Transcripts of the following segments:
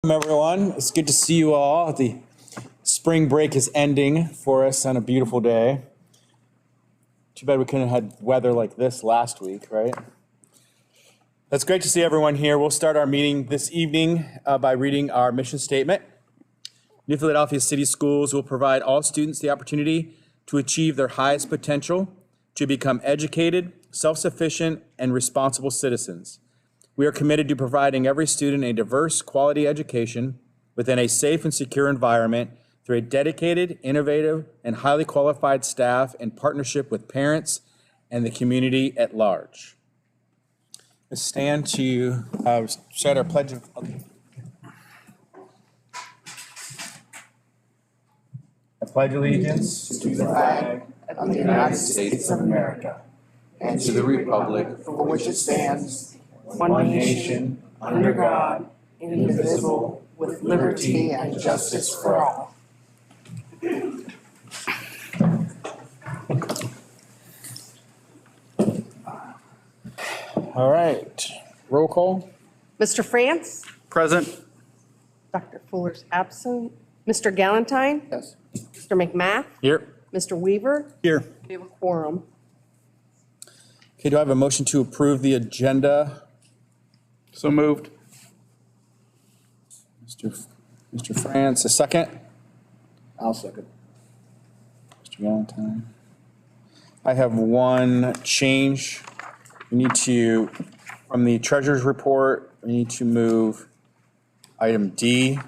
Welcome, everyone. It's good to see you all. The spring break is ending for us on a beautiful day. Too bad we couldn't have had weather like this last week, right? It's great to see everyone here. We'll start our meeting this evening by reading our mission statement. New Philadelphia City Schools will provide all students the opportunity to achieve their highest potential, to become educated, self-sufficient, and responsible citizens. We are committed to providing every student a diverse, quality education within a safe and secure environment through a dedicated, innovative, and highly qualified staff in partnership with parents and the community at large. Let's stand to recite our pledge of I pledge allegiance to the flag of the United States of America and to the republic for which it stands, one nation, under God, indivisible, with liberty and justice for all. All right, roll call. Mr. France? Present. Dr. Fuller's absent. Mr. Galantine? Yes. Mr. McMath? Here. Mr. Weaver? Here. We have a quorum. Okay, do I have a motion to approve the agenda? So moved. Mr. France, a second? I'll second. Mr. Valentine. I have one change. We need to, from the treasurer's report, we need to move item D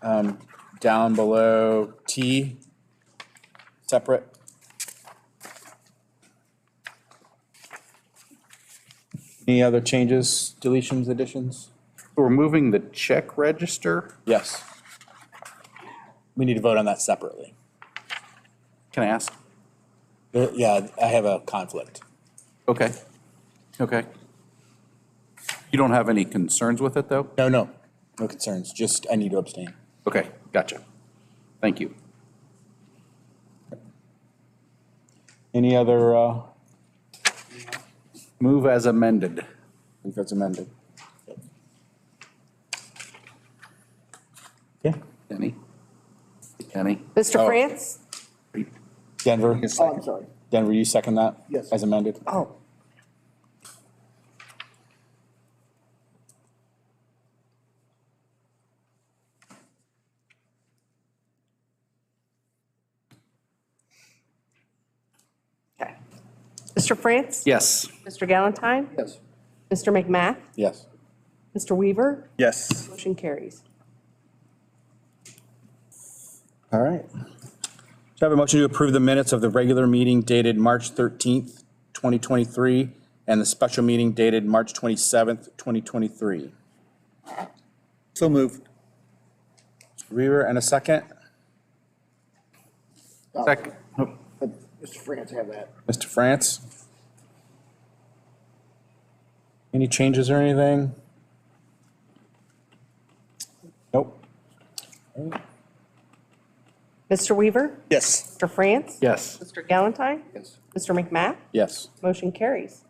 down below T, separate. Any other changes, deletions, additions? We're moving the check register. Yes. We need to vote on that separately. Can I ask? Yeah, I have a conflict. Okay. Okay. You don't have any concerns with it, though? No concerns, just I need to abstain. Okay, gotcha. Thank you. Any other, I Move as amended. think that's amended. Okay, Kenny? Kenny? Mr. Oh. France? Denver, Oh, I'm sorry. Denver, you second that? Yes. As amended? Oh. Okay. Mr. France? Yes. Mr. Galantine? Yes. Mr. McMath? Yes. Mr. Weaver? Yes. Motion carries. All right. So I have a motion to approve the minutes of the regular meeting dated March 13th, 2023, and the special meeting dated March 27th, 2023. So moved. Weaver, and a second? Second. Mr. France, have that. Mr. France? Any changes or anything? Nope. Mr. Weaver? Yes. Mr. France? Yes. Mr. Galantine? Yes. Mr. McMath? Yes. Motion carries.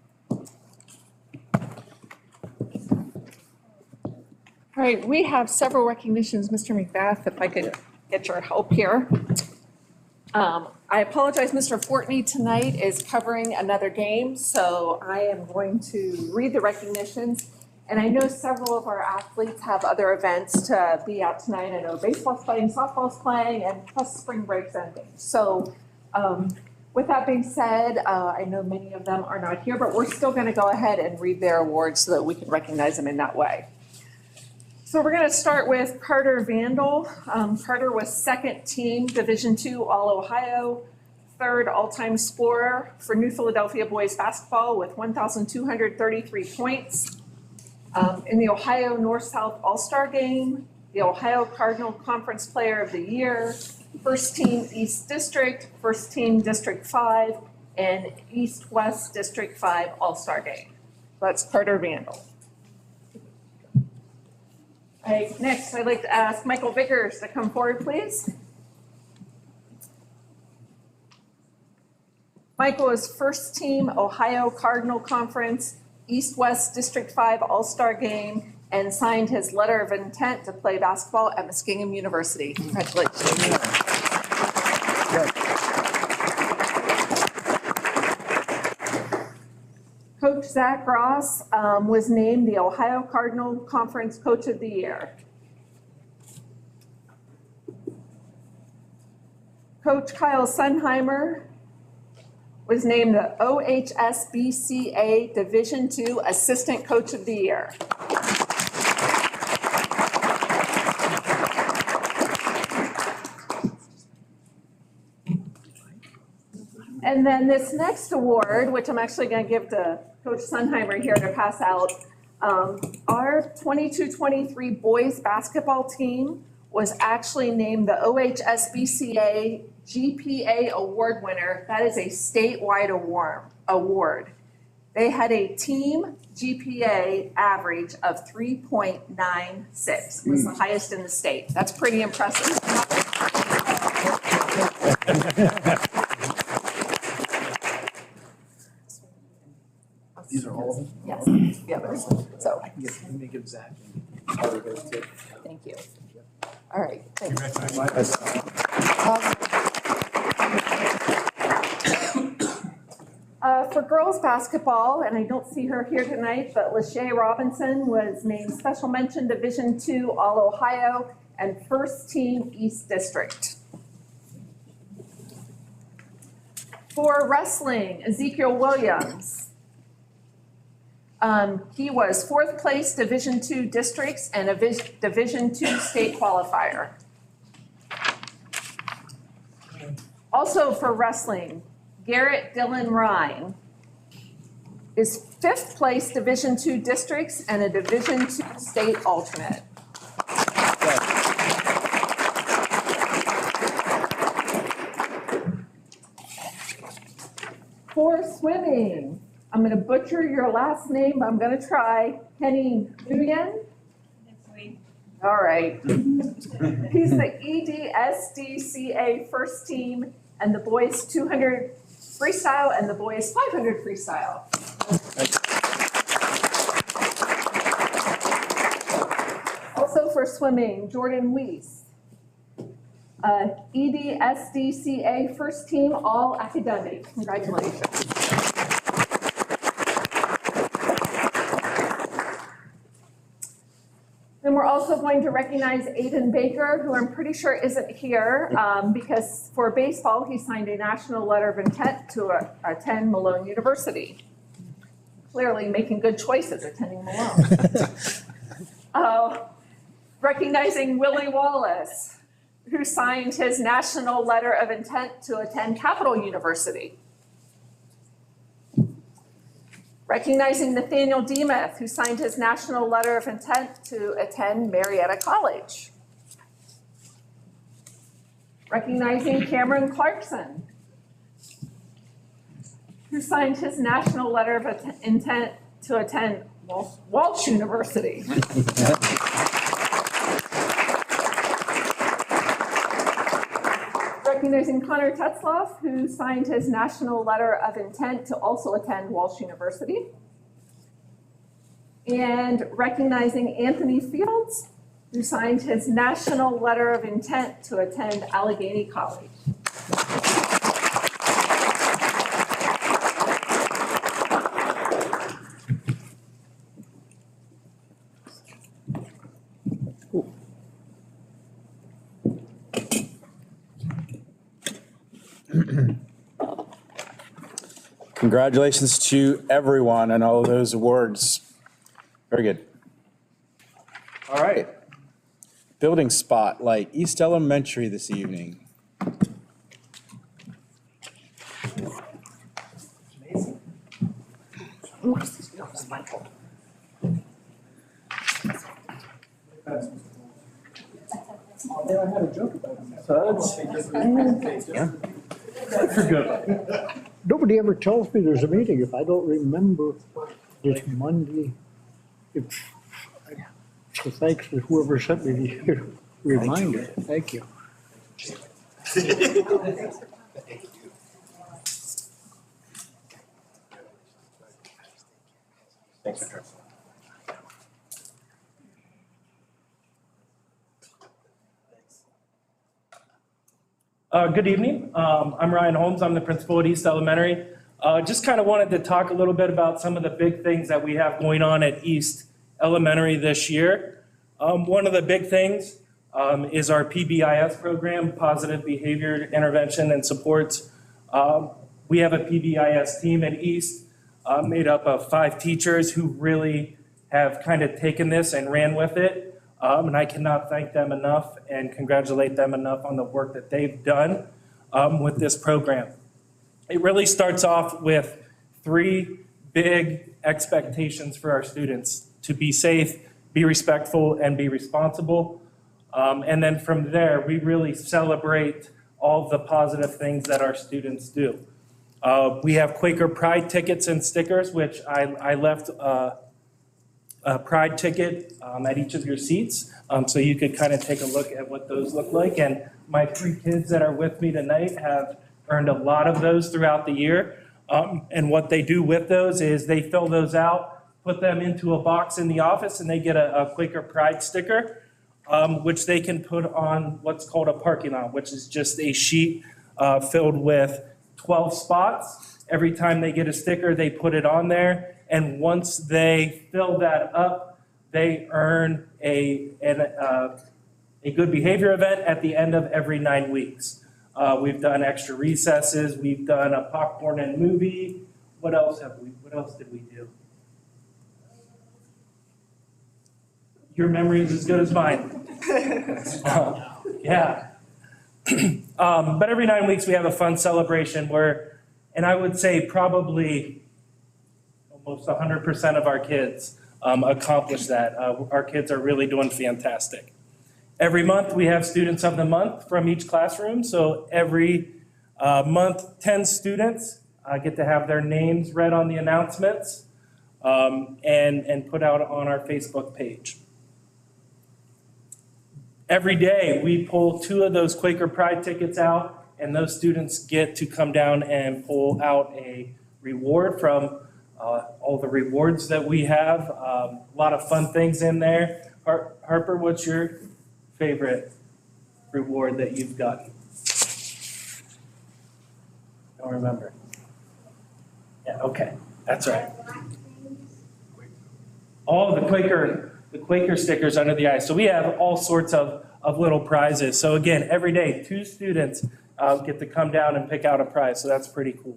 All right, we have several recognitions, Mr. McBath, if I could get your help here. I apologize, Mr. Fortney tonight is covering another game, so I am going to read the recognitions. And I know several of our athletes have other events to be at tonight. I know baseball's playing, softball's playing, and plus spring break's ending. So with that being said, I know many of them are not here, but we're still going to go ahead and read their awards so that we can recognize them in that way. So we're going to start with Carter Vandal. Carter was second team Division II All-Ohio, third all-time scorer for New Philadelphia boys basketball with 1,233 points. In the Ohio North-South All-Star Game, the Ohio Cardinal Conference Player of the Year, first team East District, first team District 5, and East-West District 5 All-Star Game. That's Carter Vandal. All right, next, I'd like to ask Michael Vickers to come forward, please. Michael is first team Ohio Cardinal Conference, East-West District 5 All-Star Game, and signed his letter of intent to play basketball at Muskingum University. Congratulations. Coach Zach Ross was named the Ohio Cardinal Conference Coach of the Year. Coach Kyle Sunheimer was named the OHSBCA Division II Assistant Coach of the Year. And then this next award, which I'm actually going to give to Coach Sunheimer here to pass out, our 22-23 boys basketball team was actually named the OHSBCA GPA Award winner. That is a statewide award. They had a team GPA average of 3.96, was the highest in the state. That's pretty impressive. These are all of them? Yes, the others. So, Let me give Zach. thank you. All right, thanks. For girls basketball, and I don't see her here tonight, but Lachey Robinson was named Special Mention Division II All-Ohio and First Team East District. For wrestling, Ezekiel Williams. He was 4th place Division II districts and a Division II state qualifier. Also for wrestling, Garrett Dylan Ryan is 5th place Division II districts and a Division II state alternate. For swimming, I'm going to butcher your last name, but I'm going to try. Kenny Nguyen? All right. He's the EDSDCA first team and the boys 200 freestyle and the boys 500 freestyle. Also for swimming, Jordan Weiss. EDSDCA first team all academic. Congratulations. Then we're also going to recognize Aiden Baker, who I'm pretty sure isn't here because for baseball, he signed a national letter of intent to attend Malone University. Clearly making good choices attending Malone. Recognizing Willie Wallace, who signed his national letter of intent to attend Capital University. Recognizing Nathaniel Demuth, who signed his national letter of intent to attend Marietta College. Recognizing Cameron Clarkson, who signed his national letter of intent to attend Walsh University. Recognizing Connor Tetzloff, who signed his national letter of intent to also attend Walsh University. And recognizing Anthony Fields, who signed his national letter of intent to attend Allegheny College. Congratulations to everyone on all of those awards. Very good. All right. Building spotlight, East Elementary this evening. Nobody ever tells me there's a meeting if I don't remember this Monday. So thanks to whoever sent me the reminder. Thank you. Good evening. I'm Ryan Holmes. I'm the principal at East Elementary. Just kind of wanted to talk a little bit about some of the big things that we have going on at East Elementary this year. One of the big things is our PBIS program, Positive Behavior Intervention and Supports. We have a PBIS team at East made up of 5 teachers who really have kind of taken this and ran with it. And I cannot thank them enough and congratulate them enough on the work that they've done with this program. It really starts off with 3 big expectations for our students: to be safe, be respectful, and be responsible. And then from there, we really celebrate all the positive things that our students do. We have Quaker Pride tickets and stickers, which I left a Pride ticket at each of your seats, so you could kind of take a look at what those look like. And my 3 kids that are with me tonight have earned a lot of those throughout the year. And what they do with those is they fill those out, put them into a box in the office, and they get a Quaker Pride sticker, which they can put on what's called a parking lot, which is just a sheet filled with 12 spots. Every time they get a sticker, they put it on there. And once they fill that up, they earn a good behavior event at the end of every 9 weeks. We've done extra recesses. We've done a popcorn and movie. What else did we do? Your memory is as good as mine. Yeah. But every 9 weeks we have a fun celebration where, and I would say probably almost 100% of our kids accomplish that. Our kids are really doing fantastic. Every month we have Students of the Month from each classroom. So every month, 10 students get to have their names read on the announcements and put out on our Facebook page. Every day we pull 2 of those Quaker Pride tickets out, and those students get to come down and pull out a reward from all the rewards that we have. A lot of fun things in there. Harper, what's your favorite reward that you've gotten? Don't remember. Yeah, okay, that's right. All the Quaker stickers under the ice. So we have all sorts of little prizes. So again, every day, 2 students get to come down and pick out a prize. So that's pretty cool.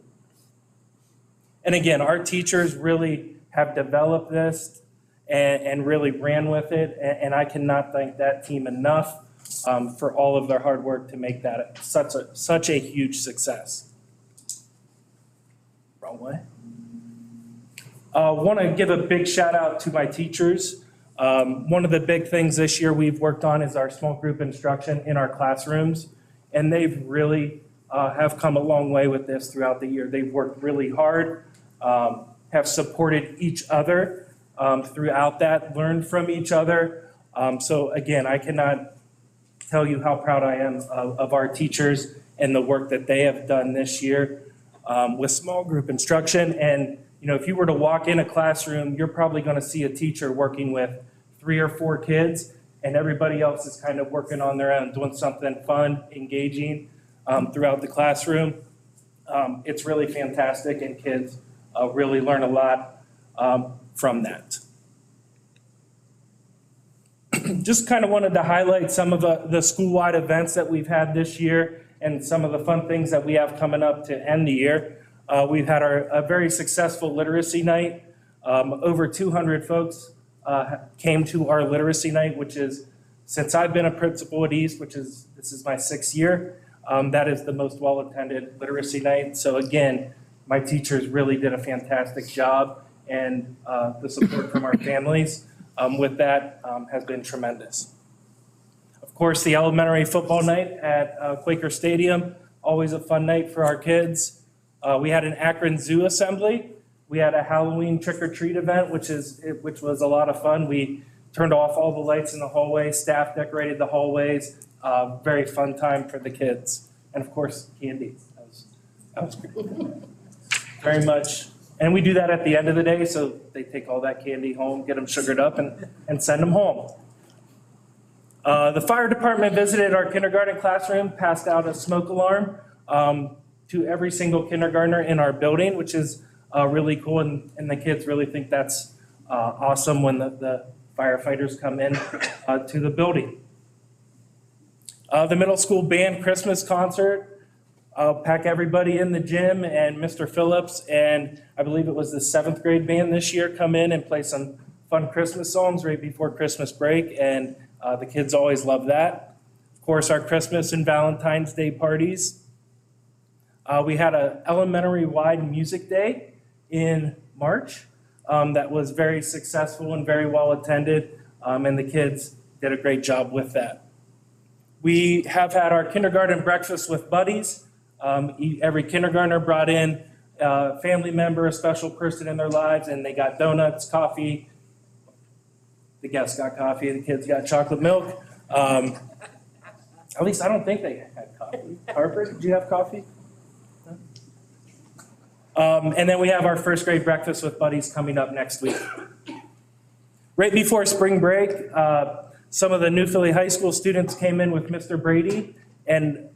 And again, our teachers really have developed this and really ran with it. And I cannot thank that team enough for all of their hard work to make that such a huge success. Wrong way. Want to give a big shout out to my teachers. One of the big things this year we've worked on is our small group instruction in our classrooms. And they've really have come a long way with this throughout the year. They've worked really hard, have supported each other throughout that, learned from each other. So again, I cannot tell you how proud I am of our teachers and the work that they have done this year with small group instruction. And you know, if you were to walk in a classroom, you're probably going to see a teacher working with 3 or 4 kids, and everybody else is kind of working on their own, doing something fun, engaging throughout the classroom. It's really fantastic, and kids really learn a lot from that. Just kind of wanted to highlight some of the school-wide events that we've had this year and some of the fun things that we have coming up to end the year. We've had a very successful literacy night. Over 200 folks came to our literacy night, which is, since I've been a principal at East, this is my 6th year, that is the most well-attended literacy night. So again, my teachers really did a fantastic job, and the support from our families with that has been tremendous. Of course, the elementary football night at Quaker Stadium, always a fun night for our kids. We had an Akron Zoo assembly. We had a Halloween trick-or-treat event, which was a lot of fun. We turned off all the lights in the hallway. Staff decorated the hallways. Very fun time for the kids. And of course, candy. That was great. Very much. And we do that at the end of the day, so they take all that candy home, get them sugared up, and send them home. The fire department visited our kindergarten classroom, passed out a smoke alarm to every single kindergartner in our building, which is really cool, and the kids really think that's awesome when the firefighters come in to the building. The middle school band Christmas concert, pack everybody in the gym, and Mr. Phillips and I believe it was the 7th grade band this year come in and play some fun Christmas songs right before Christmas break, and the kids always love that. Of course, our Christmas and Valentine's Day parties. We had an elementary-wide music day in March that was very successful and very well attended, and the kids did a great job with that. We have had our kindergarten breakfast with buddies. Every kindergartner brought in a family member, a special person in their lives, and they got donuts, coffee. The guests got coffee, the kids got chocolate milk. At least I don't think they had coffee. Harper, did you have coffee? No? And then we have our first grade breakfast with buddies coming up next week. Right before spring break, some of the New Philly High School students came in with Mr. Brady and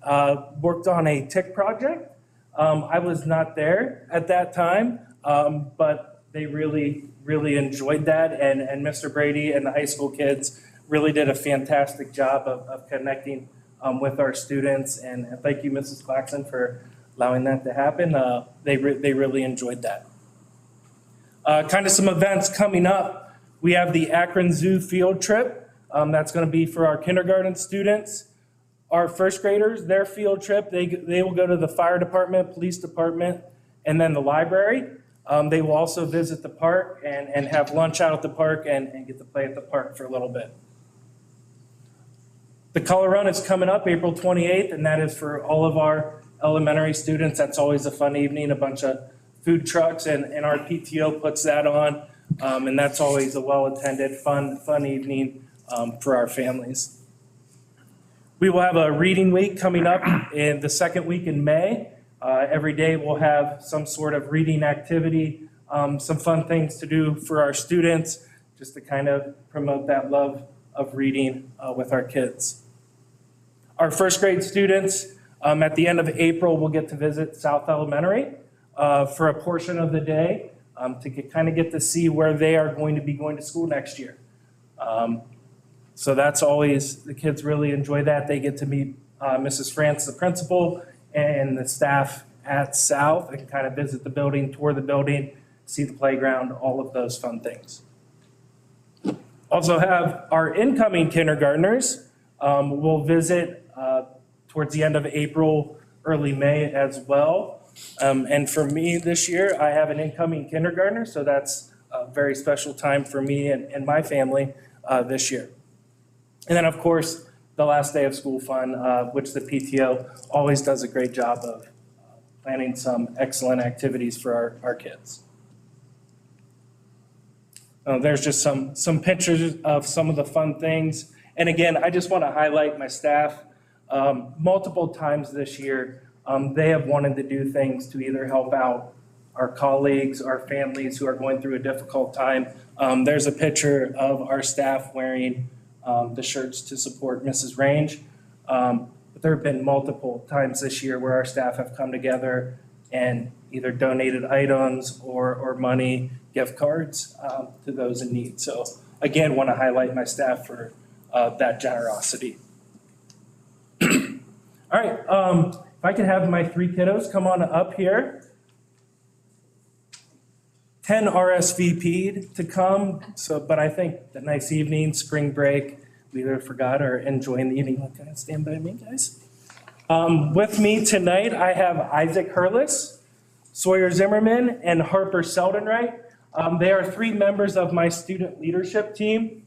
worked on a TIC project. I was not there at that time, but they really enjoyed that. And Mr. Brady and the high school kids really did a fantastic job of connecting with our students. And thank you, Mrs. Claxton, for allowing that to happen. They really enjoyed that. Kind of some events coming up. We have the Akron Zoo field trip. That's going to be for our kindergarten students. Our first graders, their field trip, they will go to the fire department, police department, and then the library. They will also visit the park and have lunch out at the park and get to play at the park for a little bit. The Color Run is coming up April 28th, and that is for all of our elementary students. That's always a fun evening, a bunch of food trucks, and our PTO puts that on. And that's always a well-attended, fun evening for our families. We will have a reading week coming up in the second week in May. Every day we'll have some sort of reading activity, some fun things to do for our students, just to kind of promote that love of reading with our kids. Our first grade students, at the end of April, will get to visit South Elementary for a portion of the day to kind of get to see where they are going to be going to school next year. So that's always, the kids really enjoy that. They get to meet Mrs. France, the principal, and the staff at South, and kind of visit the building, tour the building, see the playground, all of those fun things. Also have our incoming kindergartners. We'll visit towards the end of April, early May as well. And for me this year, I have an incoming kindergartner, so that's a very special time for me and my family this year. And then, of course, the last day of school fun, which the PTO always does a great job of planning some excellent activities for our kids. There's just some pictures of some of the fun things. And again, I just want to highlight my staff. Multiple times this year, they have wanted to do things to either help out our colleagues, our families who are going through a difficult time. There's a picture of our staff wearing the shirts to support Mrs. Range. But there have been multiple times this year where our staff have come together and either donated items or money, gift cards to those in need. So again, want to highlight my staff for that generosity. All right, if I could have my three kiddos come on up here. 10 RSVP'd to come, but I think the nice evening, spring break, we either forgot or enjoying the evening. Can I stand by me, guys? With me tonight, I have Isaac Hurlis, Sawyer Zimmerman, and Harper Seldenwright. They are three members of my student leadership team.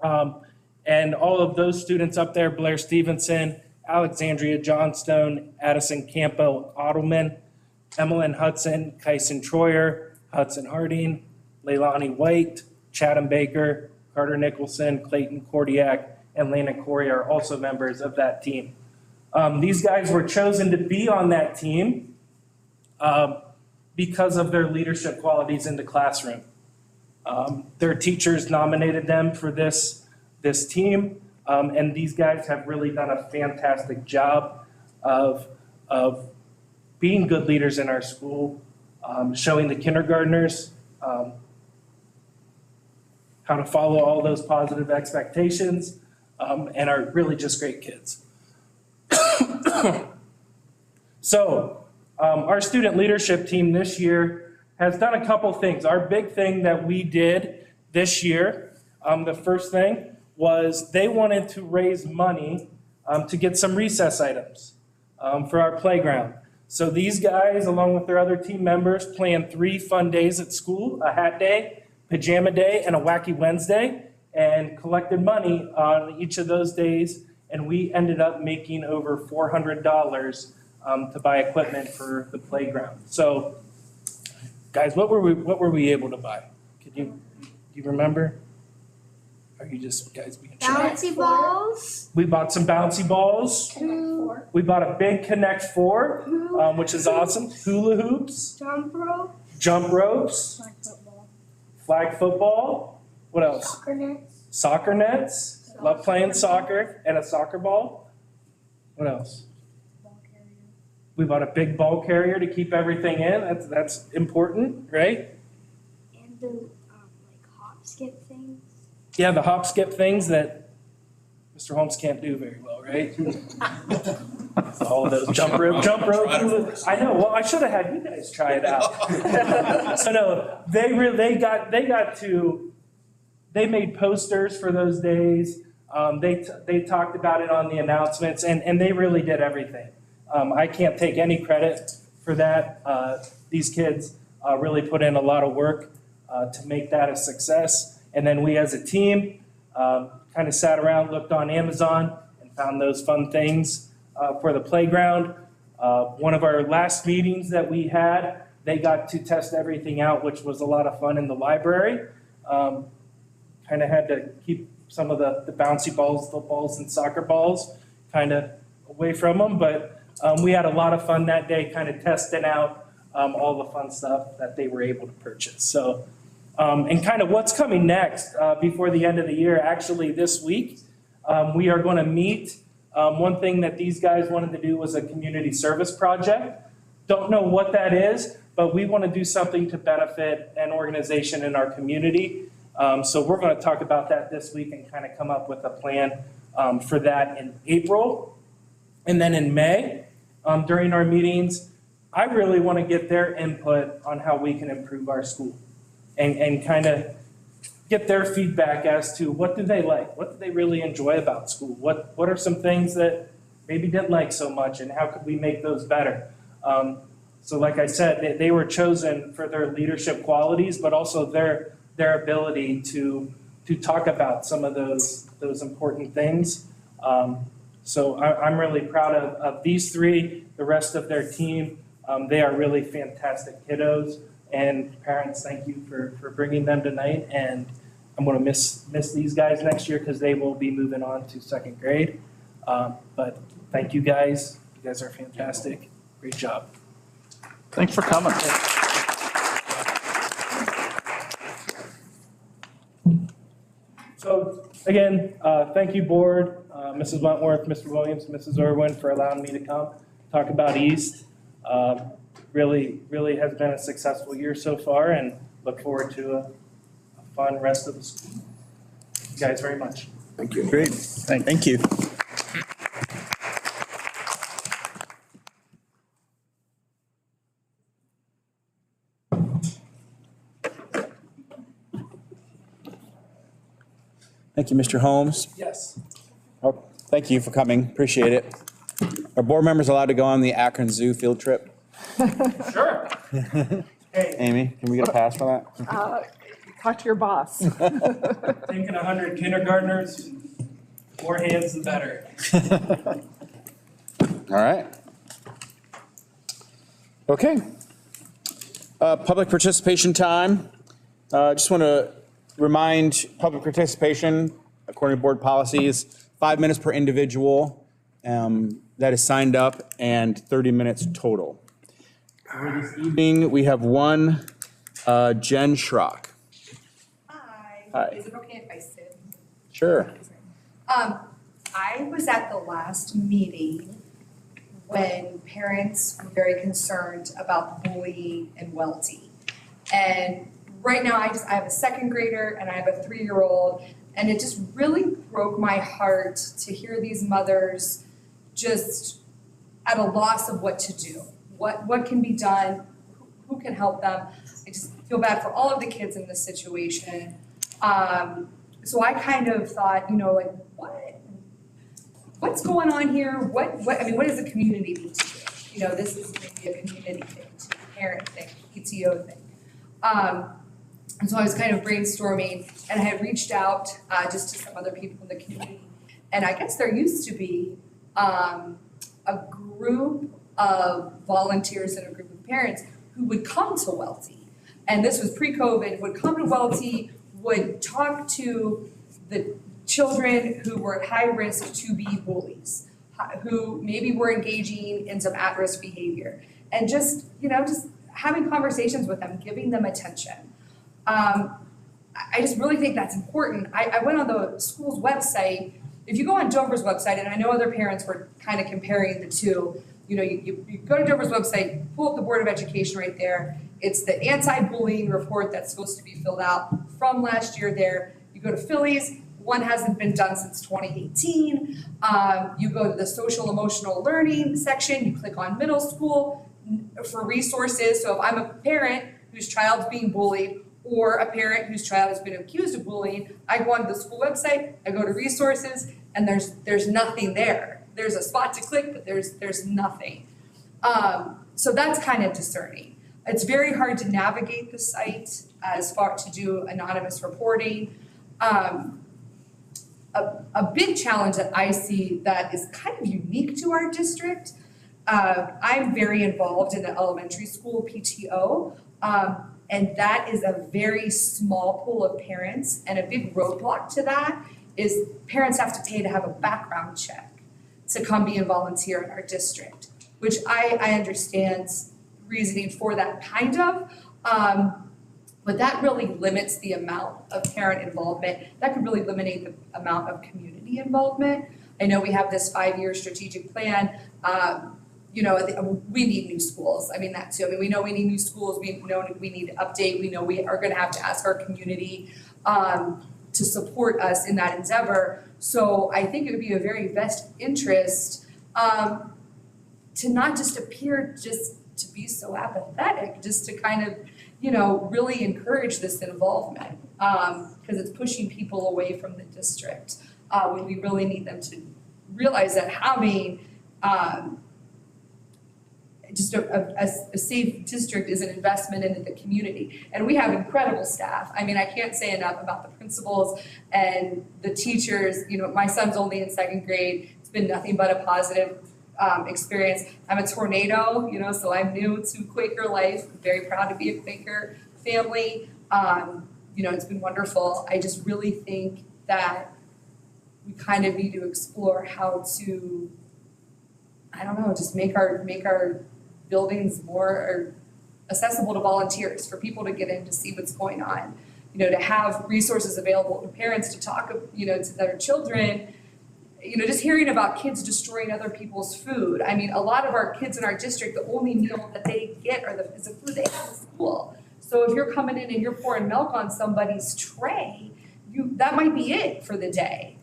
And all of those students up there, Blair Stevenson, Alexandria Johnstone, Addison Campo Ottoman, Emmeline Hudson, Kyson Troyer, Hudson Harding, Leilani White, Chatham Baker, Carter Nicholson, Clayton Kordiak, and Lana Corey are also members of that team. These guys were chosen to be on that team because of their leadership qualities in the classroom. Their teachers nominated them for this team. And these guys have really done a fantastic job of being good leaders in our school, showing the kindergartners how to follow all those positive expectations, and are really just great kids. So our student leadership team this year has done a couple things. Our big thing that we did this year, the first thing was they wanted to raise money to get some recess items for our playground. So these guys, along with their other team members, planned 3 fun days at school, a hat day, pajama day, and a wacky Wednesday, and collected money on each of those days. And we ended up making over $400 to buy equipment for the playground. So, guys, what were we able to buy? Do you remember? Are you just guys being shy? Bouncy balls. We bought some bouncy balls. We bought a big Connect 4, which is awesome. Hula hoops, Jump rope. jump ropes, flag football. What else? Soccer nets. Soccer nets. Love playing soccer, and a soccer ball. What else? We bought a big ball carrier to keep everything in. That's important, right? And the like hop skip things. Yeah, the hop skip things that Mr. Holmes can't do very well, right? All those jump rope. I know. Well, I should have had you guys try it out. So no, they made posters for those days. They talked about it on the announcements, and they really did everything. I can't take any credit for that. These kids really put in a lot of work to make that a success. And then we as a team kind of sat around, looked on Amazon, and found those fun things for the playground. One of our last meetings that we had, they got to test everything out, which was a lot of fun in the library. Kind of had to keep some of the bouncy balls, footballs, and soccer balls kind of away from them. But we had a lot of fun that day, kind of testing out all the fun stuff that they were able to purchase. So, and kind of what's coming next before the end of the year, actually this week, we are going to meet. One thing that these guys wanted to do was a community service project. Don't know what that is, but we want to do something to benefit an organization in our community. So we're going to talk about that this week and kind of come up with a plan for that in April. And then in May, during our meetings, I really want to get their input on how we can improve our school and kind of get their feedback as to what do they like, what do they really enjoy about school, what are some things that maybe didn't like so much, and how could we make those better. So like I said, they were chosen for their leadership qualities, but also their ability to talk about some of those important things. So I'm really proud of these 3, the rest of their team. They are really fantastic kiddos, and parents, thank you for bringing them tonight. And I'm going to miss these guys next year because they will be moving on to 2nd grade. But thank you guys. You guys are fantastic. Great job. Thanks for coming. So again, thank you, board, Mrs. Wentworth, Mr. Williams, Mrs. Irwin, for allowing me to come talk about East. Really has been a successful year so far, and look forward to a fun rest of the school. Thank you guys very much. Thank you. Great. Thank you. Thank you, Mr. Holmes. Yes. Oh, thank you for coming. Appreciate it. Are board members allowed to go on the Akron Zoo field trip? Sure. Hey, Amy, can we get a pass for that? Talk to your boss. taking 100 kindergartners, more hands the better. All right. Okay. Public participation time. Just want to remind public participation, according to board policies, 5 minutes per individual that is signed up and 30 minutes total. For this evening, we have one, Jen Schrock. Hi. Hi. Is it okay if I sit? Sure. I was at the last meeting when parents were very concerned about bullying in Welty. And right now, I have a second grader and I have a 3-year-old, and it just really broke my heart to hear these mothers just at a loss of what to do. What can be done? Who can help them? I just feel bad for all of the kids in this situation. So I kind of thought, like, what's going on here? What does the community need to do? This is maybe a community thing, a parent thing, PTO thing. And so I was kind of brainstorming, and I had reached out just to some other people in the community. And I guess there used to be a group of volunteers and a group of parents who would come to Welty. And this was pre-COVID, would come to Welty, would talk to the children who were at high risk to be bullies, who maybe were engaging in some at-risk behavior. And just having conversations with them, giving them attention. I just really think that's important. I went on the school's website. If you go on Dover's website, and I know other parents were kind of comparing the two, you go to Dover's website, pull up the Board of Education right there. It's the anti-bullying report that's supposed to be filled out from last year there. You go to Philly's, one hasn't been done since 2018. You go to the social emotional learning section, you click on middle school for resources. So if I'm a parent whose child's being bullied, or a parent whose child has been accused of bullying, I go onto the school website, I go to resources, and there's nothing there. There's a spot to click, but there's nothing. So that's kind of discerning. It's very hard to navigate the site as far to do anonymous reporting. A big challenge that I see that is kind of unique to our district. I'm very involved in the elementary school PTO. And that is a very small pool of parents, and a big roadblock to that is parents have to pay to have a background check to come be a volunteer in our district, which I understand reasoning for that kind of, but that really limits the amount of parent involvement. That could really eliminate the amount of community involvement. I know we have this 5-year strategic plan. We need new schools. That too. We know we need new schools. We know we need to update. We know we are going to have to ask our community to support us in that endeavor. So I think it would be a very best interest to not just appear just to be so apathetic, just to kind of, really encourage this involvement because it's pushing people away from the district when we really need them to realize that having just a safe district is an investment into the community. And we have incredible staff. I can't say enough about the principals and the teachers. My son's only in 2nd grade. It's been nothing but a positive experience. I'm a tornado, so I'm new to Quaker life. I'm very proud to be a Quaker family. It's been wonderful. I just really think that we kind of need to explore how to, just make our buildings more accessible to volunteers, for people to get in to see what's going on, to have resources available to parents to talk, to their children, just hearing about kids destroying other people's food. A lot of our kids in our district, the only meal that they get is the food they have in school. So if you're coming in and you're pouring milk on somebody's tray, that might be it for the day.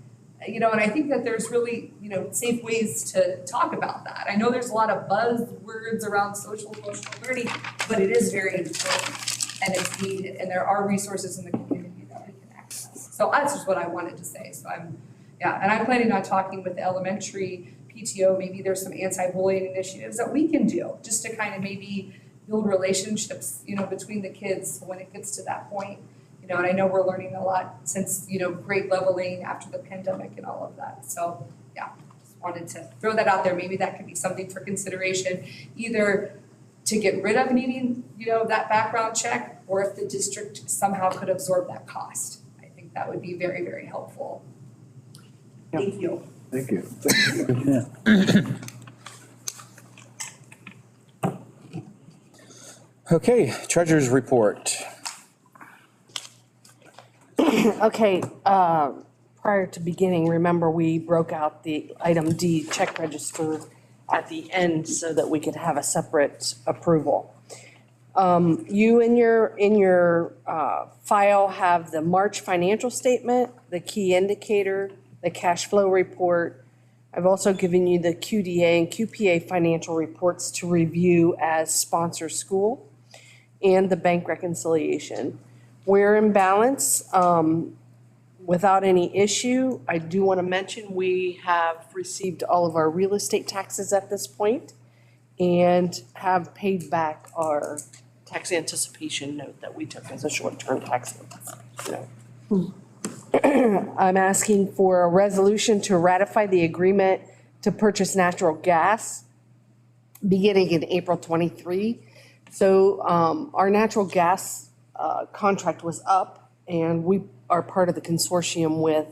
And I think that there's really, safe ways to talk about that. I know there's a lot of buzzwords around social emotional learning, but it is very important and it's needed. And there are resources in the community that we can access. So that's just what I wanted to say. So and I'm planning on talking with the elementary PTO. Maybe there's some anti-bullying initiatives that we can do just to kind of maybe build relationships, between the kids when it gets to that point. And I know we're learning a lot since, grade leveling after the pandemic and all of that. So, just wanted to throw that out there. Maybe that could be something for consideration, either to get rid of needing, that background check, or if the district somehow could absorb that cost. I think that would be very, very helpful. Thank you. Thank you. Okay, treasurer's report. Okay, prior to beginning, remember we broke out the item D, check register, at the end so that we could have a separate approval. You in your file have the March financial statement, the key indicator, the cash flow report. I've also given you the QDA and QPA financial reports to review as sponsor school, and the bank reconciliation. We're in balance without any issue. I do want to mention we have received all of our real estate taxes at this point and have paid back our tax anticipation note that we took as a short-term tax note. I'm asking for a resolution to ratify the agreement to purchase natural gas beginning in April 23. So our natural gas contract was up, and we are part of the consortium with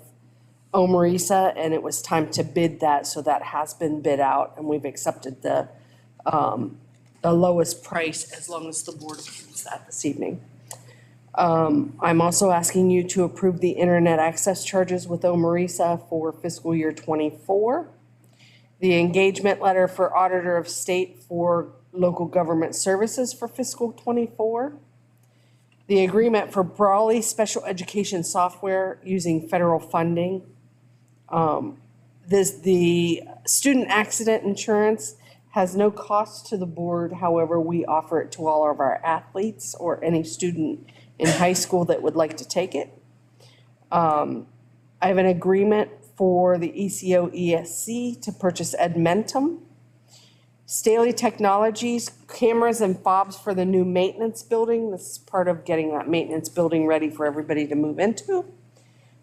Omarisa, and it was time to bid that, so that has been bid out, and we've accepted the lowest price as long as the board approves that this evening. I'm also asking you to approve the internet access charges with Omarisa for fiscal year '24. The engagement letter for auditor of state for local government services for fiscal '24. The agreement for Brawley special education software using federal funding. The student accident insurance has no cost to the board. However, we offer it to all of our athletes or any student in high school that would like to take it. I have an agreement for the ECO ESC to purchase Edmentum. Staley Technologies, cameras and fobs for the new maintenance building. This is part of getting that building ready for everybody to move into.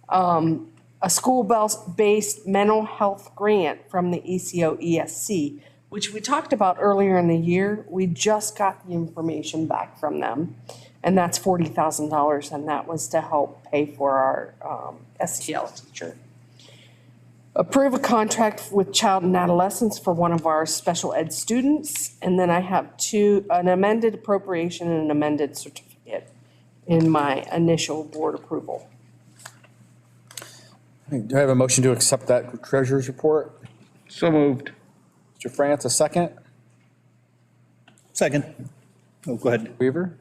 A school-based mental health grant from the ECO ESC, which we talked about earlier in the year. We just got the information back from them, and that's $40,000, and that was to help pay for our SEL teacher. Approve a contract with Child and Adolescents for one of our special ed students. And then I have an amended appropriation and an amended certificate in my initial board approval. Do I have a motion to accept that treasurer's report? So moved. Mr. France, a second. Second. Oh, go ahead. Weaver?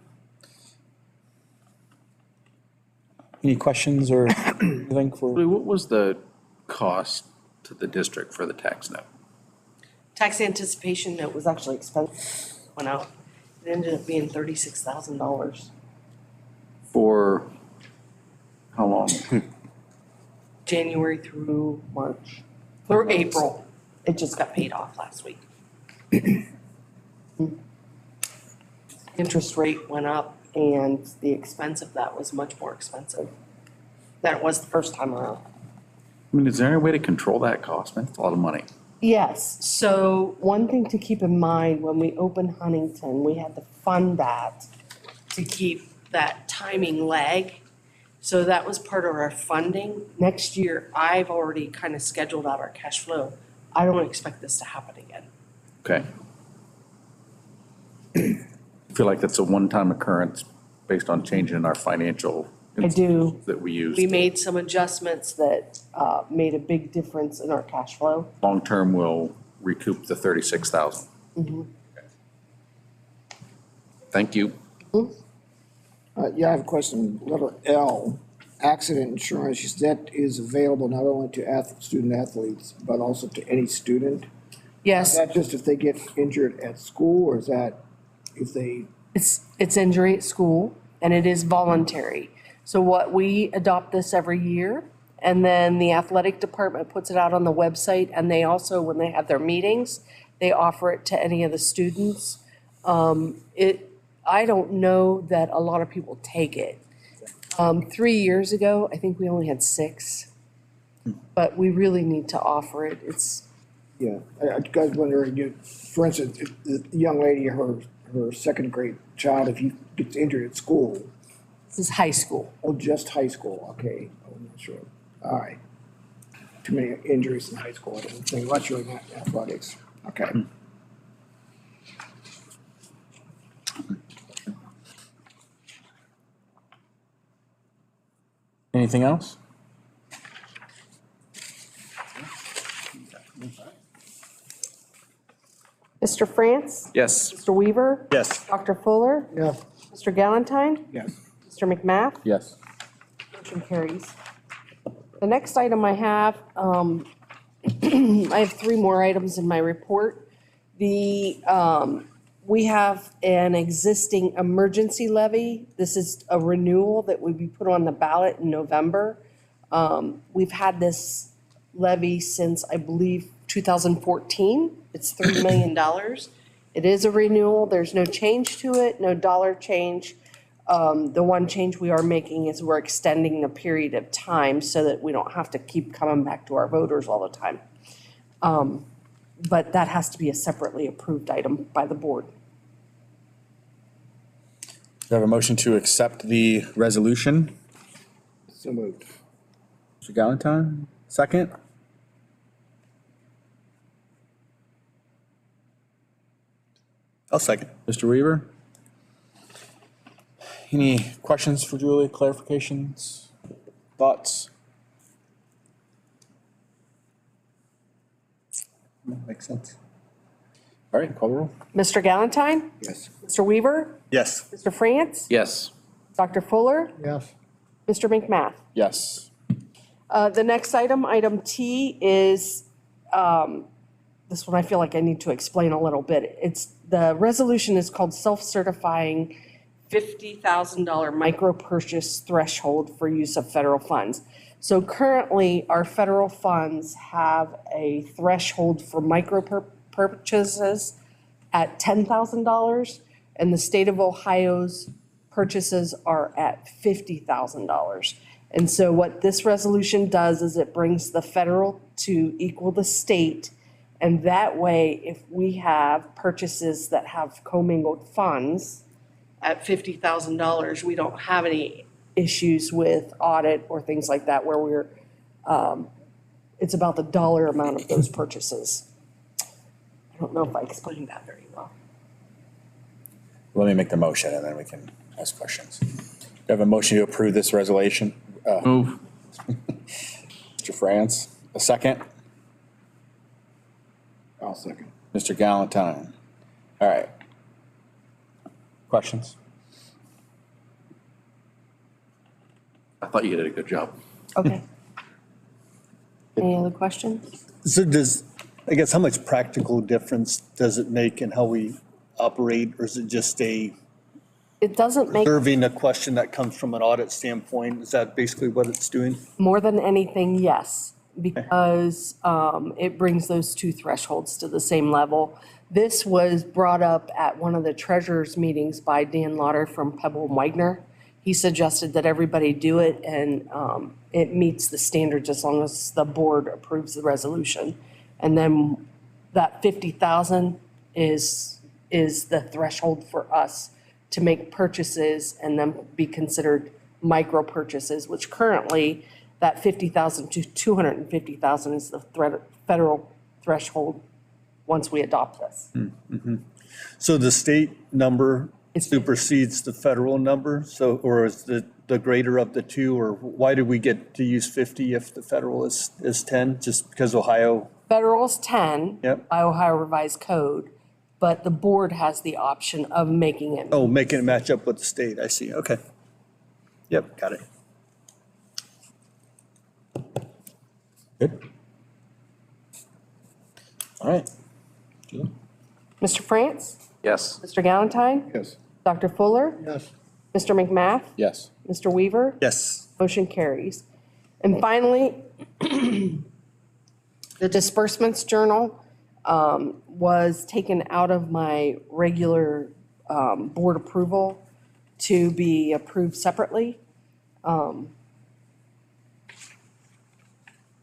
Any questions or anything for? What was the cost to the district for the tax note? Tax anticipation note was actually expensive, went out. It ended up being $36,000. For how long? January through March, or April. It just got paid off last week. Interest rate went up, and the expense of that was much more expensive than it was the first time around. I mean, is there any way to control that cost, man? It's a lot of money. Yes, so one thing to keep in mind, when we opened Huntington, we had to fund that to keep that timing lag. So that was part of our funding. Next year, I've already kind of scheduled out our cash flow. I don't expect this to happen again. Okay. I feel like that's a one-time occurrence based on changing our financial I do. that we use. We made some adjustments that made a big difference in our cash flow. Long-term will recoup the 36,000. Thank you. Yeah, I have a question. Letter L, accident insurance, you said is available not only to student athletes, but also to any student? Is Yes, that just if they get injured at school, or is that if they, it's injury at school, and it is voluntary. So what, we adopt this every year, and then the athletic department puts it out on the website, and they also, when they have their meetings, they offer it to any of the students. I don't know that a lot of people take it. 3 years ago, I think we only had 6, but we really need to offer it. It's, yeah, I was wondering, for instance, if the young lady, her second grade child, if he gets injured at school, this is high school. oh, just high school, okay, I'm not sure. All right. Too many injuries in high school, I don't think, that's really not athletics, okay. Anything else? Mr. France? Yes. Mr. Weaver? Yes. Dr. Fuller? Yes. Mr. Galantine? Yes. Mr. McMath? Yes. Motion carries. The next item I have, I have three more items in my report. We have an existing emergency levy. This is a renewal that would be put on the ballot in November. We've had this levy since, I believe, 2014. It's $3 million. It is a renewal. There's no change to it, no dollar change. The one change we are making is we're extending the period of time so that we don't have to keep coming back to our voters all the time. But that has to be a separately approved item by the board. Do you have a motion to accept the resolution? So moved. Mr. Galantine, second? I'll second. Mr. Weaver? Any questions for Julie, clarifications, thoughts? Makes sense. All right, call the roll. Mr. Galantine? Yes. Mr. Weaver? Yes. Mr. France? Yes. Dr. Fuller? Yes. Mr. McMath? Yes. The next item, item T, is, this one I feel like I need to explain a little bit. The resolution is called self-certifying $50,000 micro purchase threshold for use of federal funds. So currently, our federal funds have a threshold for micro purchases at $10,000, and the state of Ohio's purchases are at $50,000. And so what this resolution does is it brings the federal to equal the state. And that way, if we have purchases that have commingled funds at $50,000, we don't have any issues with audit or things like that where it's about the dollar amount of those purchases. I don't know if I explained that very well. Let me make the motion and then we can ask questions. Do you have a motion to approve this resolution? Move. Mr. France, a second? I'll second. Mr. Galantine. All right. Questions? I thought you did a good job. Okay. Any other questions? So I guess how much practical difference does it make in how we operate, or is it just It doesn't make serving a question that comes from an audit standpoint? Is that basically what it's doing? more than anything, yes, because it brings those two thresholds to the same level. This was brought up at one of the treasurers' meetings by Dan Lauder from Pebble and Wagner. He suggested that everybody do it, and it meets the standards as long as the board approves the resolution. And then that 50,000 is the threshold for us to make purchases and then be considered micro purchases, which currently that 50,000 to 250,000 is the federal threshold once we adopt this. So the state number supersedes the federal number, so, or is the greater of the two, or why do we get to use 50 if the federal is 10? Just because Ohio? Federal's 10 Yep. by Ohio Revised Code, but the board has the option of making it. Oh, making it match up with the state, I see, okay. Yep, got it. Good. All right. Julie? Mr. France? Yes. Mr. Galantine? Yes. Dr. Fuller? Yes. Mr. McMath? Yes. Mr. Weaver? Yes. Motion carries. And finally, the disbursements journal was taken out of my regular board approval to be approved separately.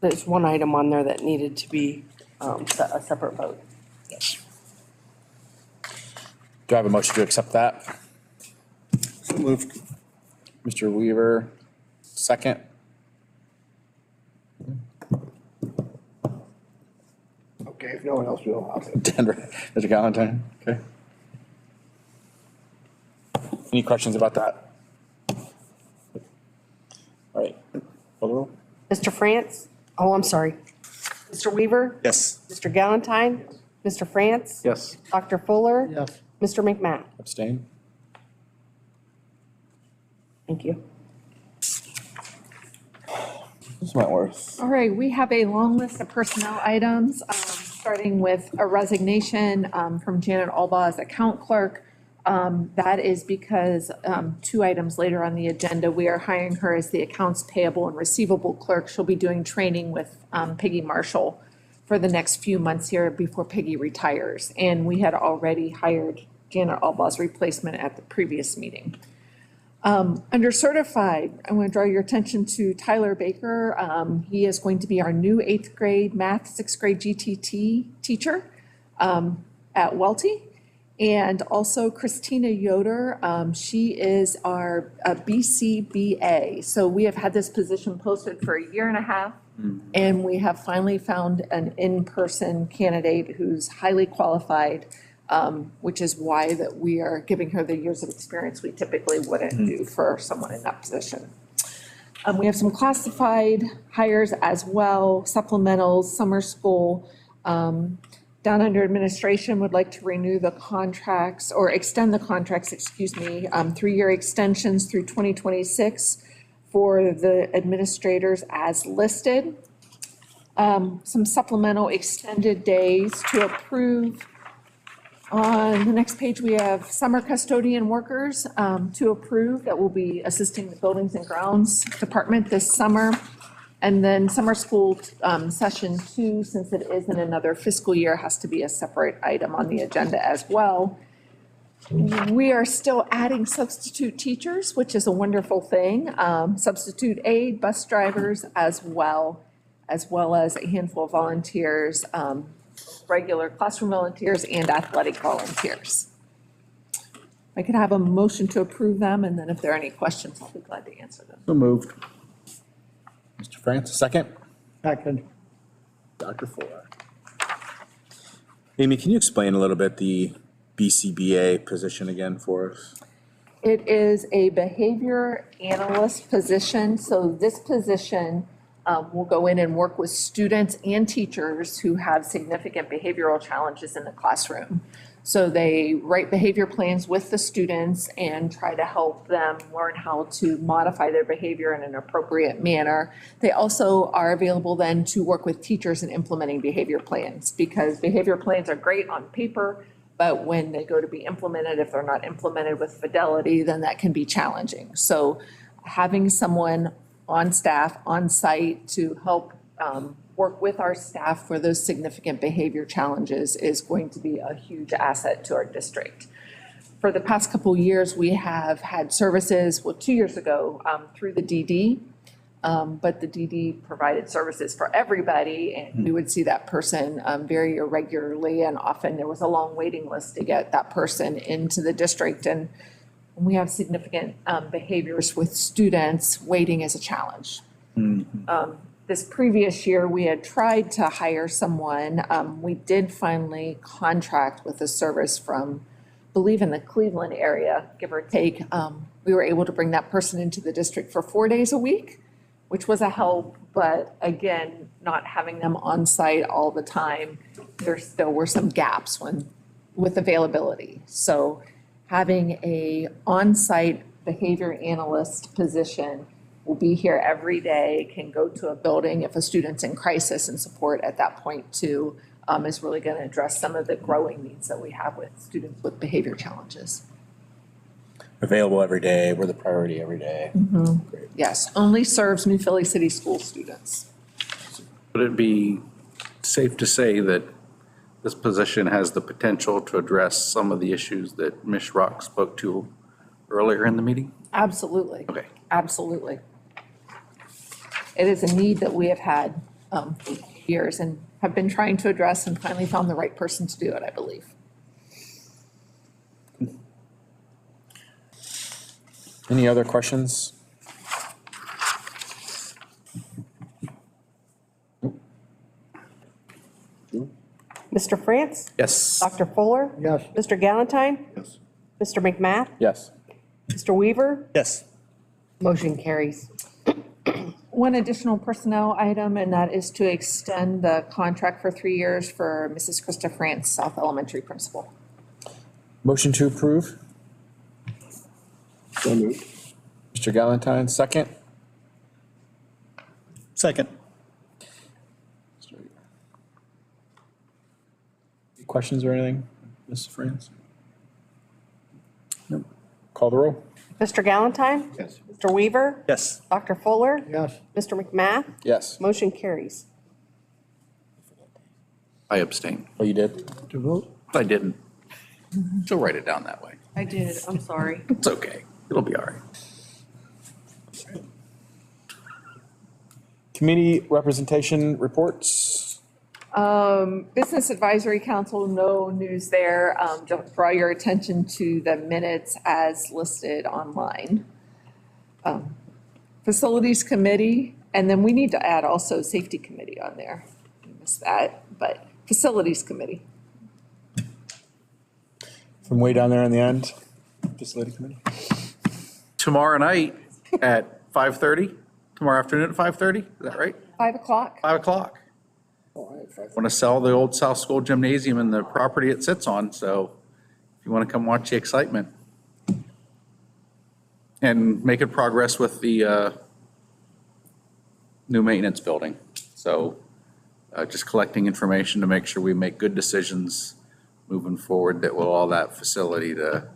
There's one item on there that needed to be a separate vote. Yes. Do I have a motion to accept that? So moved. Mr. Weaver, second? Okay, if no one else will, I'll take it. Denver, Mr. Galantine, okay. Any questions about that? All right, call the roll. Mr. France? Oh, I'm sorry. Mr. Weaver? Yes. Mr. Galantine? Mr. France? Yes. Dr. Fuller? Yes. Mr. McMath? Abstain? Thank you. Ms. Wentworth? All right, we have a long list of personnel items, starting with a resignation from Janet Albaugh as account clerk. That is because 2 items later on the agenda, we are hiring her as the accounts payable and receivable clerk. She'll be doing training with Peggy Marshall for the next few months here before Peggy retires. And we had already hired Janet Albaugh's replacement at the previous meeting. Under certified, I want to draw your attention to Tyler Baker. He is going to be our new 8th grade math, 6th grade GTT teacher at Welty. And also Christina Yoder, she is our BCBA. So we have had this position posted for 1.5 years. And we have finally found an in-person candidate who's highly qualified, which is why that we are giving her the years of experience we typically wouldn't do for someone in that position. We have some classified hires as well, supplementals, summer school. Down under administration would like to renew the contracts or extend the contracts, 3-year extensions through 2026 for the administrators as listed. Some supplemental extended days to approve. On the next page, we have summer custodian workers to approve that will be assisting the Buildings and Grounds Department this summer. And then summer school session 2, since it is in another fiscal year, has to be a separate item on the agenda as well. We are still adding substitute teachers, which is a wonderful thing. Substitute aid, bus drivers as well as a handful of volunteers, regular classroom volunteers and athletic volunteers. I could have a motion to approve them, and then if there are any questions, I'll be glad to answer them. So moved. Mr. France, second? Second. Dr. Fuller? Amy, can you explain a little bit the BCBA position again for us? It is a behavior analyst position. So this position will go in and work with students and teachers who have significant behavioral challenges in the classroom. So they write behavior plans with the students and try to help them learn how to modify their behavior in an appropriate manner. They also are available then to work with teachers in implementing behavior plans, because behavior plans are great on paper, but when they go to be implemented, if they're not implemented with fidelity, then that can be challenging. So having someone on staff, on site to help work with our staff for those significant behavior challenges is going to be a huge asset to our district. For the past couple of years, we have had services, 2 years ago, through the DD, but the DD provided services for everybody, and we would see that person very irregularly, and often there was a long waiting list to get that person into the district. And we have significant behaviors with students, waiting is a challenge. This previous year, we had tried to hire someone. We did finally contract with a service from, I believe, in the Cleveland area, give or take. We were able to bring that person into the district for 4 days a week, which was a help, but again, not having them on site all the time, there still were some gaps with availability. So having a on-site behavior analyst position will be here every day, can go to a building if a student's in crisis and support at that point too, is really going to address some of the growing needs that we have with students with behavior challenges. Available every day, we're the priority every day. Great. Yes, only serves New Philly City School students. Would it be safe to say that this position has the potential to address some of the issues that Ms. Rock spoke to earlier in the meeting? Absolutely. Okay. Absolutely. It is a need that we have had for years and have been trying to address, and finally found the right person to do it, I believe. Any other questions? Mr. France? Yes. Dr. Fuller? Yes. Mr. Galantine? Yes. Mr. McMath? Yes. Mr. Weaver? Yes. Motion carries. one additional personnel item, and that is to extend the contract for 3 years for Mrs. Krista France, South Elementary Principal. Motion to approve. So moved. Mr. Galantine, second. Second. Questions or anything, Mrs. France? Nope. Call the roll. Mr. Galantine? Yes. Mr. Weaver? Yes. Dr. Fuller? Yes. Mr. McMath? Yes. Motion carries. I abstain. Oh, you did? To vote? I didn't. She'll write it down that way. I did, I'm sorry. It's okay. It'll be all right. Committee representation reports. Business Advisory Council, no news there. Just draw your attention to the minutes as listed online. Facilities Committee, and then we need to add also Safety Committee on there. I missed that, but Facilities Committee. From way down there in the end, facility committee. Tomorrow night at 5:30, tomorrow afternoon at 5:30, is that right? 5 o'clock. 5 o'clock. Oh, I had five. Want to sell the old South School Gymnasium and the property it sits on, so if you want to come watch the excitement. And making progress with the new maintenance building. So just collecting information to make sure we make good decisions moving forward that will allow that facility to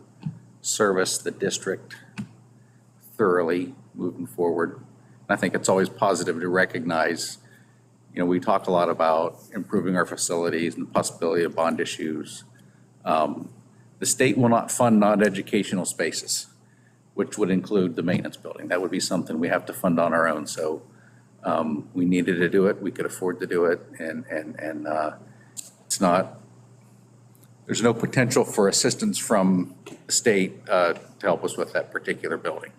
service the district thoroughly moving forward. And I think it's always positive to recognize, you know, we talk a lot about improving our facilities and the possibility of bond issues. The state will not fund non-educational spaces, which would include the maintenance building. That would be something we have to fund on our own. So we needed to do it. We could afford to do it. And it's not, there's no potential for assistance from the state to help us with that particular building.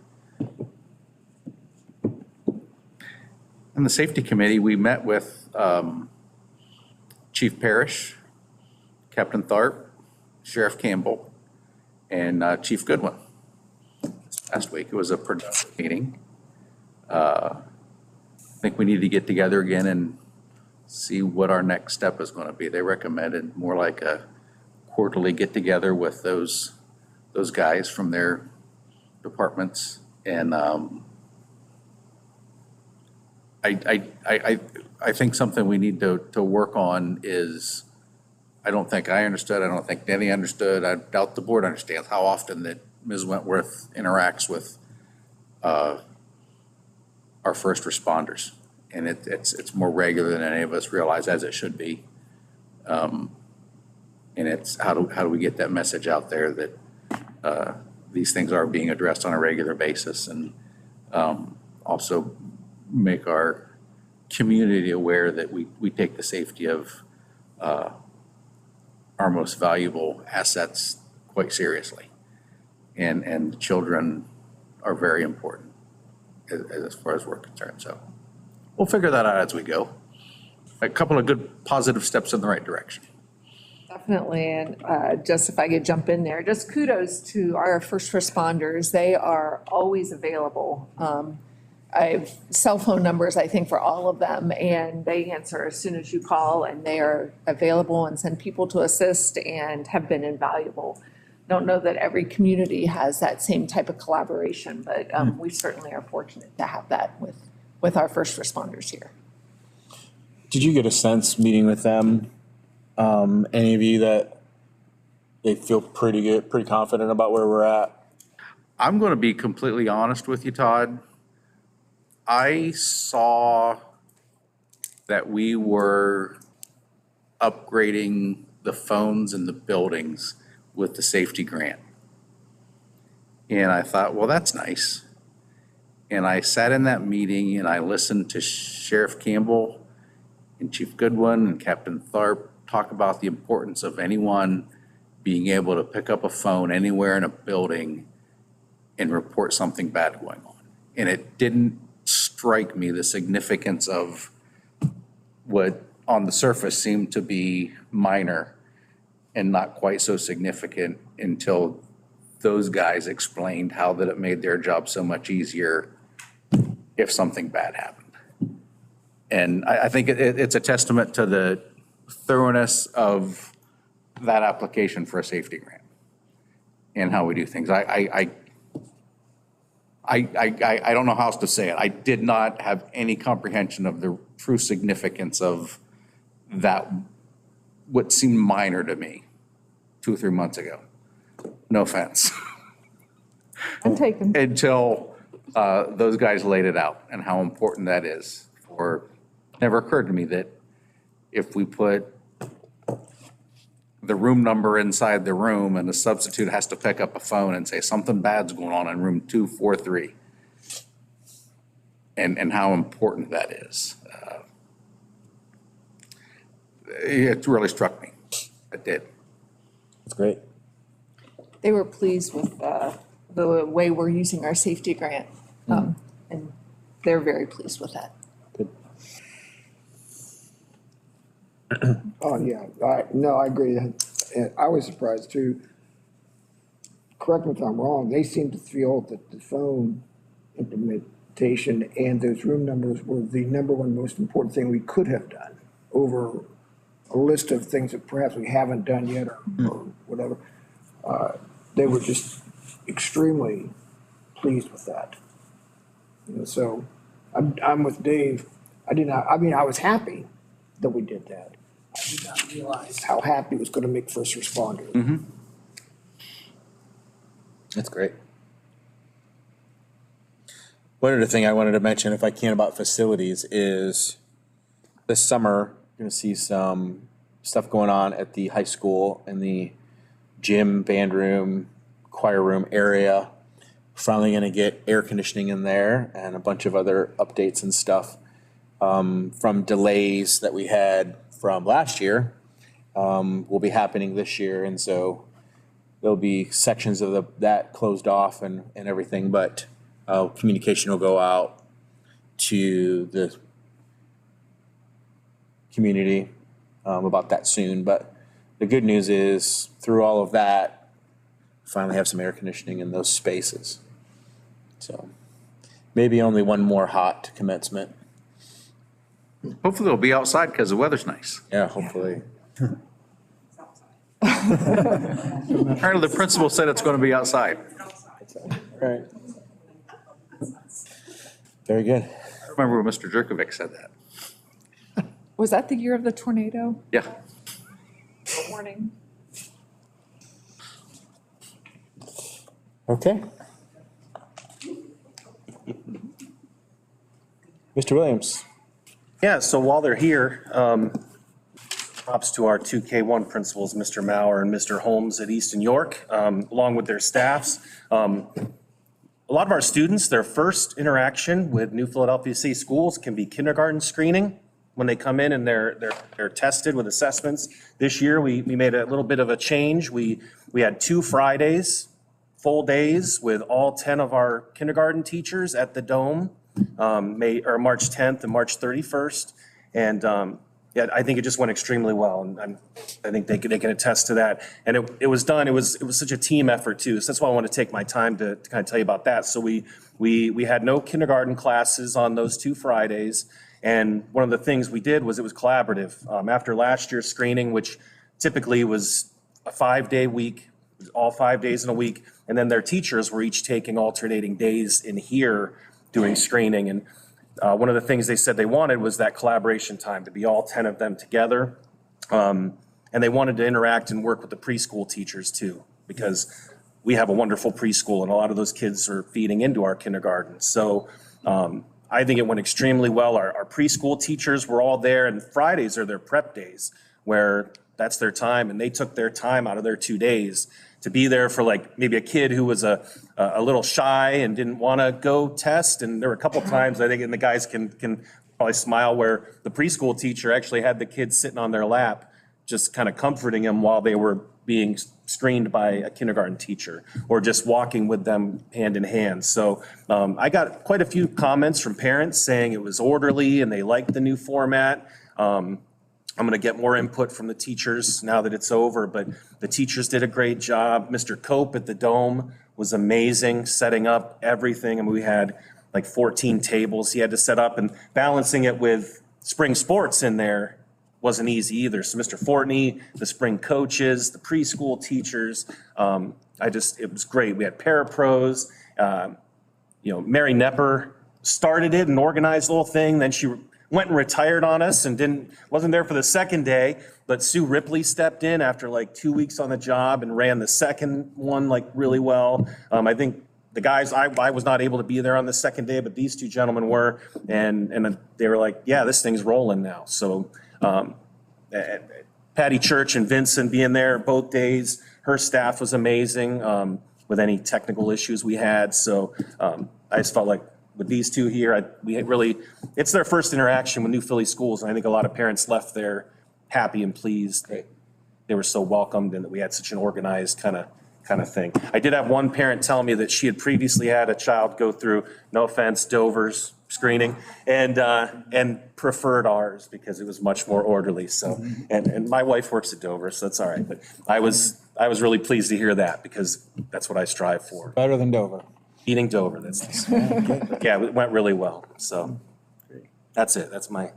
In the Safety Committee, we met with Chief Parrish, Captain Tharp, Sheriff Campbell, and Chief Goodwin last week. It was a productive meeting. I think we need to get together again and see what our next step is going to be. They recommended more like a quarterly get-together with those guys from their departments. And I think something we need to work on is, I don't think I understood, I don't think Denny understood, I doubt the board understands how often that Ms. Wentworth interacts with our first responders. And it's more regular than any of us realize, as it should be. And it's how do we get that message out there that these things are being addressed on a regular basis, and also make our community aware that we take the safety of our most valuable assets quite seriously. And children are very important as far as we're concerned. So we'll figure that out as we go. A couple of good positive steps in the right direction. Definitely, and just if I could jump in there, just kudos to our first responders. They are always available. I have cell phone numbers, I think, for all of them, and they answer as soon as you call, and they are available and send people to assist and have been invaluable. Don't know that every community has that same type of collaboration, but we certainly are fortunate to have that with our first responders here. Did you get a sense meeting with them, any of you, that they feel pretty good, pretty confident about where we're at? I'm going to be completely honest with you, Todd. I saw that we were upgrading the phones in the buildings with the safety grant. And I thought, well, that's nice. And I sat in that meeting and I listened to Sheriff Campbell and Chief Goodwin and Captain Tharp talk about the importance of anyone being able to pick up a phone anywhere in a building and report something bad going on. And it didn't strike me the significance of what on the surface seemed to be minor and not quite so significant until those guys explained how that it made their job so much easier if something bad happened. And I think it's a testament to the thoroughness of that application for a safety grant and how we do things. I don't know how else to say it. I did not have any comprehension of the true significance of that, what seemed minor to me 2 or 3 months ago. No offense. I'm taken. Until those guys laid it out and how important that is. Or never occurred to me that if we put the room number inside the room and the substitute has to pick up a phone and say something bad's going on in room 243, and how important that is. It really struck me. It did. That's great. They were pleased with the way we're using our safety grant. And they're very pleased with that. Good. Oh, yeah, I agree. And I was surprised too. Correct me if I'm wrong, they seem to feel that the phone implementation and those room numbers were the number one most important thing we could have done over a list of things that perhaps we haven't done yet or whatever. They were just extremely pleased with that. You know, so I'm with Dave. I was happy that we did that. I did not realize how happy it was going to make first responders. That's great. One other thing I wanted to mention, if I can, about facilities is this summer, you're going to see some stuff going on at the high school in the gym, band room, choir room area. Finally going to get air conditioning in there and a bunch of other updates and stuff from delays that we had from last year will be happening this year. And so there'll be sections of that closed off and everything, but communication will go out to the community about that soon. But the good news is through all of that, finally have some air conditioning in those spaces. So maybe only one more hot commencement. Hopefully they'll be outside because the weather's nice. Yeah, hopefully. Apparently the principal said it's going to be outside. Right. Very good. I remember when Mr. Jerkovic said that. Was that the year of the tornado? Yeah. Warning. Okay. Mr. Williams. Yeah, so while they're here, props to our two K-1 principals, Mr. Maurer and Mr. Holmes at Easton York, along with their staffs. A lot of our students, their first interaction with New Philadelphia City Schools can be kindergarten screening when they come in and they're tested with assessments. This year, we made a little bit of a change. We had 2 Fridays, full days with all 10 of our kindergarten teachers at the Dome, March 10th and March 31st. And yeah, I think it just went extremely well, and I think they can attest to that. And it was done. It was such a team effort too. So that's why I want to take my time to kind of tell you about that. So we had no kindergarten classes on those 2 Fridays, and one of the things we did was it was collaborative. After last year's screening, which typically was a 5-day week, all 5 days in a week, and then their teachers were each taking alternating days in here doing screening. And one of the things they said they wanted was that collaboration time, to be all 10 of them together. And they wanted to interact and work with the preschool teachers too, because we have a wonderful preschool and a lot of those kids are feeding into our kindergarten. So I think it went extremely well. Our preschool teachers were all there, and Fridays are their prep days where that's their time, and they took their time out of their 2 days to be there for like maybe a kid who was a little shy and didn't want to go test. And there were a couple times, I think, and the guys can probably smile, where the preschool teacher actually had the kids sitting on their lap, just kind of comforting them while they were being screened by a kindergarten teacher, or just walking with them hand in hand. So I got quite a few comments from parents saying it was orderly and they liked the new format. I'm going to get more input from the teachers now that it's over, but the teachers did a great job. Mr. Cope at the Dome was amazing, setting up everything. I mean, we had like 14 tables he had to set up, and balancing it with spring sports in there wasn't easy either. So Mr. Fortney, the spring coaches, the preschool teachers, it was great. We had parapros, Mary Nepper started it and organized the whole thing. Then she went and retired on us and wasn't there for the second day. But Sue Ripley stepped in after like 2 weeks on the job and ran the second one like really well. I think the guys, I was not able to be there on the second day, but these two gentlemen were, and they were like, yeah, this thing's rolling now. So Patty Church and Vincent being there both days, her staff was amazing with any technical issues we had. So I just felt like with these two here, it's their first interaction with New Philly schools. And I think a lot of parents left there happy and pleased. They were so welcomed and that we had such an organized kind of thing. I did have one parent tell me that she had previously had a child go through, no offense, Dover's screening and preferred ours because it was much more orderly. So, and my wife works at Dover, so that's all right. But I was really pleased to hear that because that's what I strive for. Better than Dover. Eating Dover, that's nice. Yeah, it went really well. So that's it. That's my.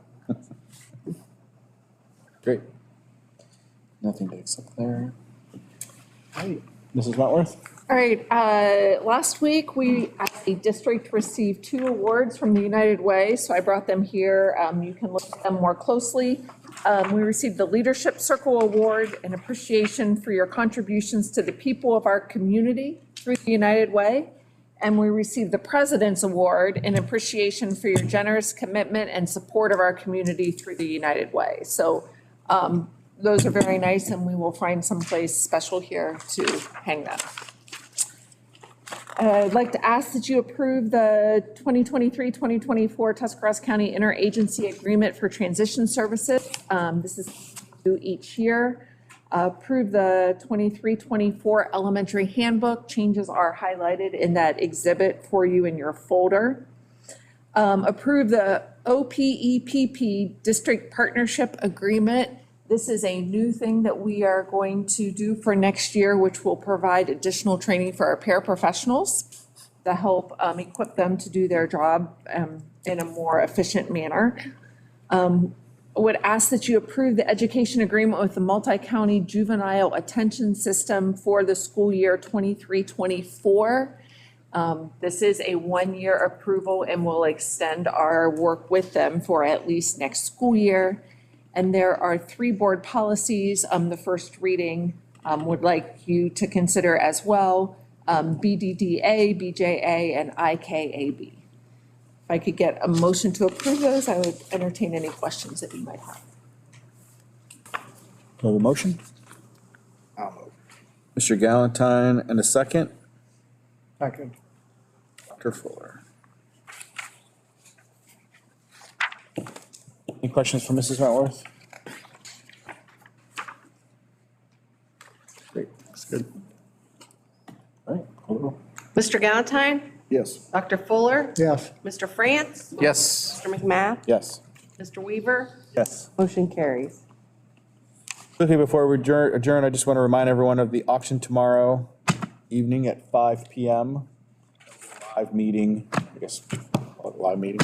Great. Nothing to accept there. All right. Mrs. Wentworth? All right, last week, we, as a district, received 2 awards from the United Way, so I brought them here. You can look at them more closely. We received the Leadership Circle Award in appreciation for your contributions to the people of our community through the United Way. And we received the President's Award in appreciation for your generous commitment and support of our community through the United Way. So those are very nice, and we will find someplace special here to hang them. I'd like to ask that you approve the 2023-2024 Tuscarawas County Interagency Agreement for Transition Services. This is due each year. Approve the 23-24 Elementary Handbook. Changes are highlighted in that exhibit for you in your folder. Approve the OPEPP District Partnership Agreement. This is a new thing that we are going to do for next year, which will provide additional training for our paraprofessionals to help equip them to do their job in a more efficient manner. Would ask that you approve the education agreement with the Multi-County Juvenile Attention System for the school year 23-24. This is a 1-year approval and will extend our work with them for at least next school year. And there are 3 board policies. The first reading would like you to consider as well, BDDA, BJA, and IKAB. If I could get a motion to approve those, I would entertain any questions that you might have. Do I have a motion? Mr. Galantine, and a second? Second. Dr. Fuller. Any questions for Mrs. Wentworth? Great, that's good. All right, call the roll. Mr. Galantine? Yes. Dr. Fuller? Yes. Mr. France? Yes. Mr. McMath? Yes. Mr. Weaver? Yes. Motion carries. Quickly before we adjourn, I just want to remind everyone of the auction tomorrow evening at 5 p.m. Live meeting, I guess, call it live meeting,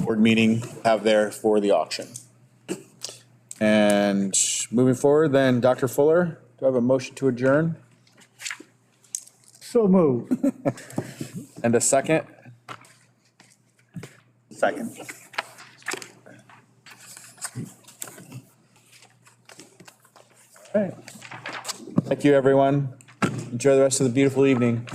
board meeting have there for the auction. And moving forward, then Dr. Fuller, do I have a motion to adjourn? So moved. And a second? Second. All right. Thank you, everyone. Enjoy the rest of the beautiful evening.